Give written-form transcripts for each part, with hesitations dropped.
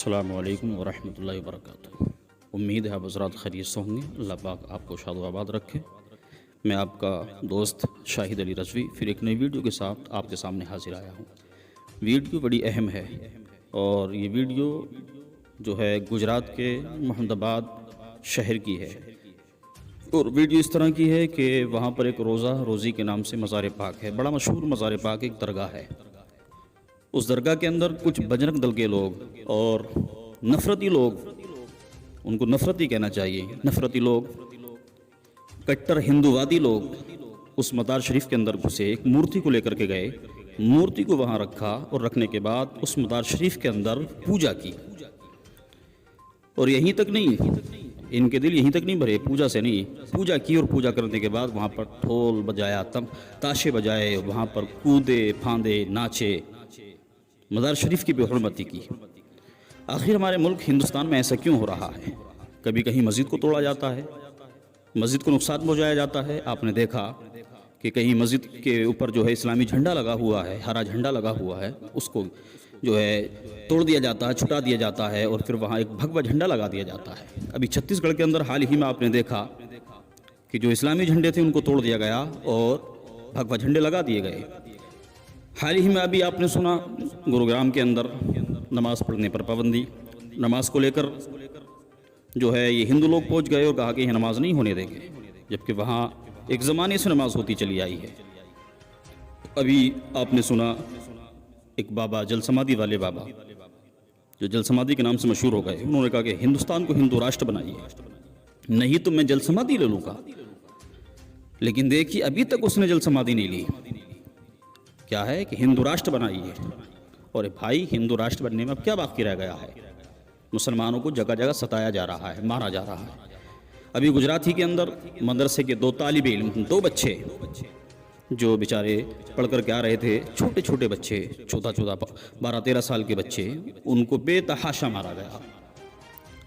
السلام علیکم ورحمۃ اللہ وبرکاتہ۔ امید ہے آپ حضرات خیریت سے ہوں گے۔ اللہ پاک آپ کو شاد و آباد رکھے۔ میں آپ کا دوست شاہد علی رضوی پھر ایک نئی ویڈیو کے ساتھ آپ کے سامنے حاضر آیا ہوں۔ ویڈیو بڑی اہم ہے اور یہ ویڈیو جو ہے گجرات کے محمد آباد شہر کی ہے، اور ویڈیو اس طرح کی ہے کہ وہاں پر ایک روزی کے نام سے مزار پاک ہے، بڑا مشہور مزار پاک ایک درگاہ ہے۔ اس درگاہ کے اندر کچھ بجرنگ دل کے لوگ اور نفرتی لوگ، ان کو نفرتی کہنا چاہیے، نفرتی لوگ، کٹر ہندووادی لوگ اس مزار شریف کے اندر گھسے، ایک مورتی کو لے کر کے گئے، مورتی کو وہاں رکھا اور رکھنے کے بعد اس مزار شریف کے اندر پوجا کی۔ اور یہیں تک نہیں، ان کے دل یہیں تک نہیں بھرے، پوجا سے نہیں، پوجا کی اور پوجا کرنے کے بعد وہاں پر ڈھول بجایا، تاشے بجائے، وہاں پر کودے پھاندے، ناچے، مزار شریف کی بے حرمتی کی۔ آخر ہمارے ملک ہندوستان میں ایسا کیوں ہو رہا ہے؟ کبھی کہیں مسجد کو توڑا جاتا ہے، مسجد کو نقصان پہنچایا جاتا ہے۔ آپ نے دیکھا کہ کہیں مسجد کے اوپر جو ہے اسلامی جھنڈا لگا ہوا ہے، ہرا جھنڈا لگا ہوا ہے، اس کو جو ہے توڑ دیا جاتا ہے، چھٹا دیا جاتا ہے، اور پھر وہاں ایک بھگوا جھنڈا لگا دیا جاتا ہے۔ ابھی چھتیس گڑھ کے اندر حال ہی میں آپ نے دیکھا کہ جو اسلامی جھنڈے تھے ان کو توڑ دیا گیا اور بھگوا جھنڈے لگا دیے گئے۔ حال ہی میں ابھی آپ نے سنا گروگرام کے اندر نماز پڑھنے پر پابندی، نماز کو لے کر جو ہے یہ ہندو لوگ پہنچ گئے اور کہا کہ یہ نماز نہیں ہونے دیں گے، جبکہ وہاں ایک زمانے سے نماز ہوتی چلی آئی ہے۔ ابھی آپ نے سنا ایک بابا، جل سمادھی والے بابا، جو جل سمادھی کے نام سے مشہور ہو گئے، انہوں نے کہا کہ ہندوستان کو ہندو راشٹر بنائیے، نہیں تو میں جل سمادھی لے لوں گا۔ لیکن دیکھیے ابھی تک اس نے جل سمادھی نہیں لی، کیا ہے کہ ہندو راشٹر بنائیے۔ اور بھائی ہندو راشٹر بننے میں اب کیا باقی رہ گیا ہے؟ مسلمانوں کو جگہ جگہ ستایا جا رہا ہے، مارا جا رہا ہے۔ ابھی گجرات ہی کے اندر مدرسے کے 2 طالب علم، 2 بچے جو بیچارے پڑھ کر کے آ رہے تھے، چھوٹے چھوٹے بچے، 12-13 سال کے بچے، ان کو بے تحاشا مارا گیا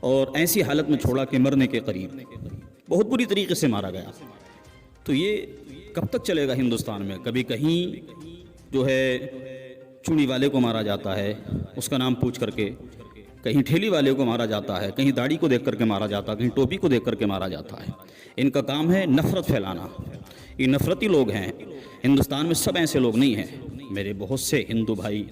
اور ایسی حالت میں چھوڑا کہ مرنے کے قریب، بہت بری طریقے سے مارا گیا۔ تو یہ کب تک چلے گا ہندوستان میں؟ کبھی کہیں جو ہے چونی والے کو مارا جاتا ہے اس کا نام پوچھ کر کے، کہیں ٹھیلی والے کو مارا جاتا ہے، کہیں داڑھی کو دیکھ کر کے مارا جاتا ہے، کہیں ٹوپی کو دیکھ کر کے مارا جاتا ہے۔ ان کا کام ہے نفرت پھیلانا، یہ نفرتی لوگ ہیں۔ ہندوستان میں سب ایسے لوگ نہیں ہیں، میرے بہت سے ہندو بھائی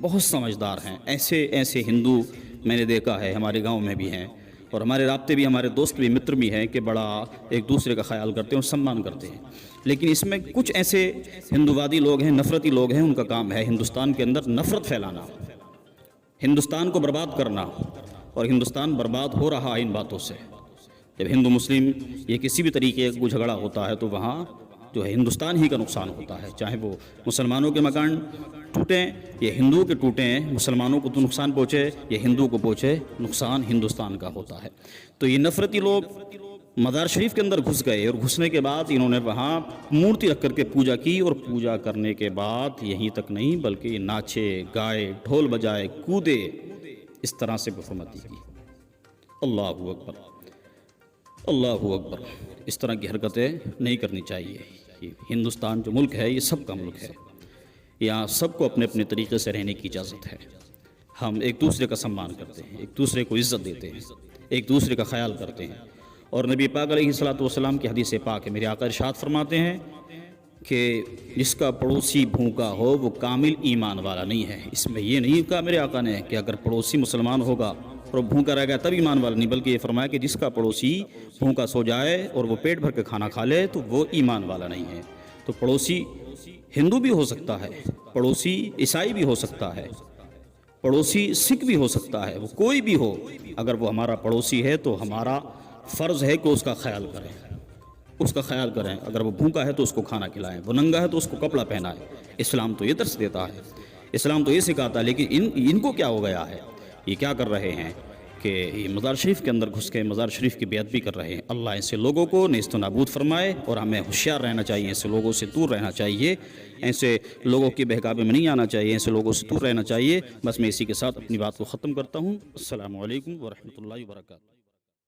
بہت سمجھدار ہیں، ایسے ہندو میں نے دیکھا ہے، ہمارے گاؤں میں بھی ہیں، اور ہمارے رابطے بھی، ہمارے دوست بھی، متر بھی ہیں کہ بڑا ایک دوسرے کا خیال کرتے ہیں اور سمان کرتے ہیں۔ لیکن اس میں کچھ ایسے ہندووادی لوگ ہیں، نفرتی لوگ ہیں، ان کا کام ہے ہندوستان کے اندر نفرت پھیلانا، ہندوستان کو برباد کرنا، اور ہندوستان برباد ہو رہا ہے ان باتوں سے۔ جب ہندو مسلم یہ کسی بھی طریقے کا جھگڑا ہوتا ہے تو وہاں جو ہے ہندوستان ہی کا نقصان ہوتا ہے، چاہے وہ مسلمانوں کے مکان ٹوٹیں یا ہندوؤں کے ٹوٹیں، مسلمانوں کو تو نقصان پہنچے یا ہندوؤں کو پہنچے، نقصان ہندوستان کا ہوتا ہے۔ تو یہ نفرتی لوگ مزار شریف کے اندر گھس گئے، اور گھسنے کے بعد انہوں نے وہاں مورتی رکھ کر کے پوجا کی، اور پوجا کرنے کے بعد یہیں تک نہیں بلکہ یہ ناچے گائے، ڈھول بجائے، کودے، اس طرح سے بے حرمتی کی۔ اللہ اکبر، اللہ اکبر، اس طرح کی حرکتیں نہیں کرنی چاہیے۔ ہندوستان جو ملک ہے یہ سب کا ملک ہے، یہاں سب کو اپنے اپنے طریقے سے رہنے کی اجازت ہے۔ ہم ایک دوسرے کا سمان کرتے ہیں، ایک دوسرے کو عزت دیتے ہیں، ایک دوسرے کا خیال کرتے ہیں۔ اور نبی پاک علیہ الصلوۃ والسلام کی حدیث پاک ہے، میرے آقا ارشاد فرماتے ہیں کہ جس کا پڑوسی بھوکا ہو وہ کامل ایمان والا نہیں ہے۔ اس میں یہ نہیں کہا میرے آقا نے کہ اگر پڑوسی مسلمان ہوگا اور بھوکا رہ گیا تب ایمان والا نہیں، بلکہ یہ فرمایا کہ جس کا پڑوسی بھوکا سو جائے اور وہ پیٹ بھر کے کھانا کھا لے تو وہ ایمان والا نہیں ہے۔ تو پڑوسی ہندو بھی ہو سکتا ہے، پڑوسی عیسائی بھی ہو سکتا ہے، پڑوسی سکھ بھی ہو سکتا ہے، وہ کوئی بھی ہو، اگر وہ ہمارا پڑوسی ہے تو ہمارا فرض ہے کہ اس کا خیال کریں، اس کا خیال کریں۔ اگر وہ بھوکا ہے تو اس کو کھانا کھلائیں، وہ ننگا ہے تو اس کو کپڑا پہنائیں۔ اسلام تو یہ درس دیتا ہے، اسلام تو یہ سکھاتا ہے۔ لیکن ان کو کیا ہو گیا ہے؟ یہ کیا کر رہے ہیں کہ یہ مزار شریف کے اندر گھس کے مزار شریف کی بے ادبی کر رہے ہیں۔ اللہ ایسے لوگوں کو نیست و نابود فرمائے، اور ہمیں ہوشیار رہنا چاہیے، ایسے لوگوں سے دور رہنا چاہیے، ایسے لوگوں کے بہکاوے میں نہیں آنا چاہیے، ایسے لوگوں سے دور رہنا چاہیے۔ بس میں اسی کے ساتھ اپنی بات کو ختم کرتا ہوں۔ السلام علیکم ورحمۃ اللہ وبرکاتہ۔